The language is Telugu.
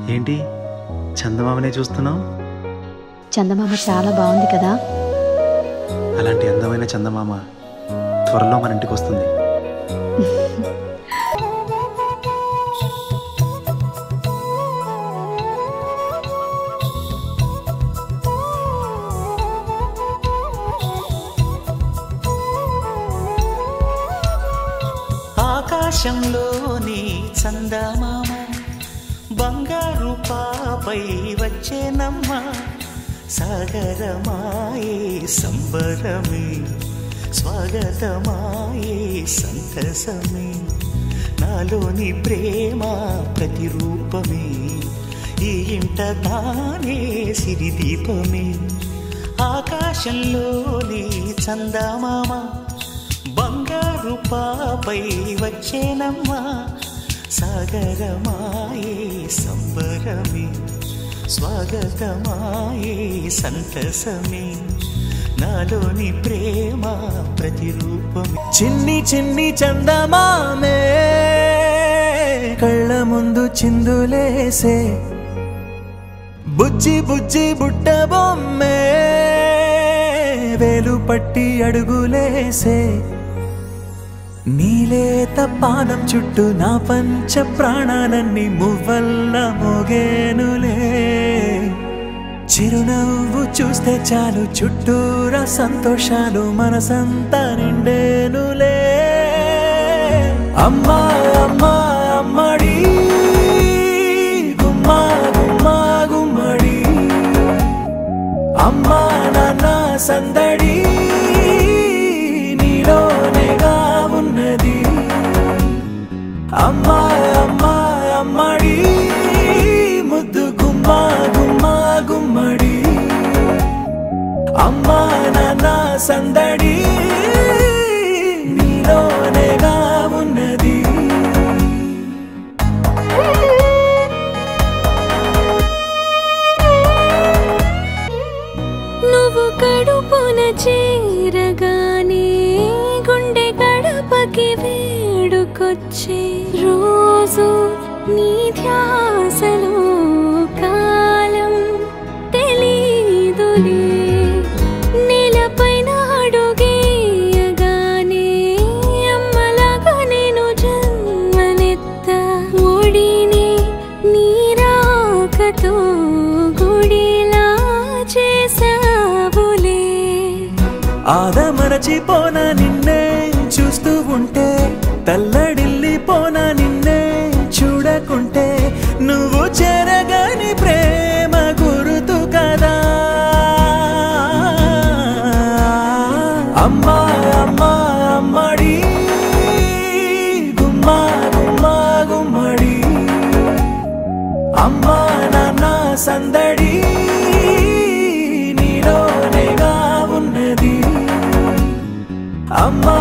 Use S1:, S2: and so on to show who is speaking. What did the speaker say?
S1: ఏంటి చందమామనే చూస్తున్నావు?
S2: చందమామ చాలా బాగుంది కదా.
S1: అలాంటి అందమైన చందమామ త్వరలో మన ఇంటికి వస్తుంది.
S3: ఆకాశంలోని చందమామ బంగారు పాపై వచ్చేనమ్మ. సాగరమాయే సంబరమే స్వాగతమాయే సంతసమే. నాలోని ప్రేమ ప్రతిరూపమే ఈ ఇంట తానే సిరిదీపమే. ఆకాశంలోని చందమామ బంగారు పాపై వచ్చేనమ్మా. సాగరమాయే సంబరమే స్వాగతమాయే సంతసమే. నాలోని ప్రేమ ప్రతిరూపమే. చిన్ని చిన్ని చందమామే కళ్ళ ముందు చిందులేసే. బుజ్జి బుజ్జి బుట్ట బొమ్మే వేలు పట్టి అడుగులేసే. నీలేత పాదం చుట్టూ నా పంచ ప్రాణాలన్నీ మువ్వల్ల మోగేనులే. చిరునవ్వు చూస్తే చాలు చుట్టూరా సంతోషాలు మనసంతా నిండేనులే. అమ్మా అమ్మా అమ్మడి గుమ్మా గుమ్మా గుమ్మడి. అమ్మా నాన్న సందడి నీలోనేగా ఉన్నది. అమ్మా అమ్మా అమ్మడి ముద్దు గుమ్మా గుమ్మా గుమ్మడి. అమ్మా నాన్న సందడి నీలోనేగా ఉన్నది.
S4: నువ్వు కడుపున చేరగానే గుండె గడపకి వేడుకొచ్చే. రోజు నీ ధ్యాసలో కాలం తెలీదులే. నేలపైన అడుగేయగానే అమ్మలాగా నేను జన్మనెత్త. ఒడిని నీ రాకతో గుడిలా చేసావులే.
S3: ఆదమరచిపోన నిన్నే చూస్తూ ఉంటే, తల్లడిల్లిపోన నిన్నే చూడకుంటే. నువ్వు చెరగని ప్రేమ గురుతు కదా. అమ్మా అమ్మా అమ్మడి గుమ్మా గుమ్మా గుమ్మడి. అమ్మా నాన్న సందడి నీలోనేగా ఉన్నది. అమ్మా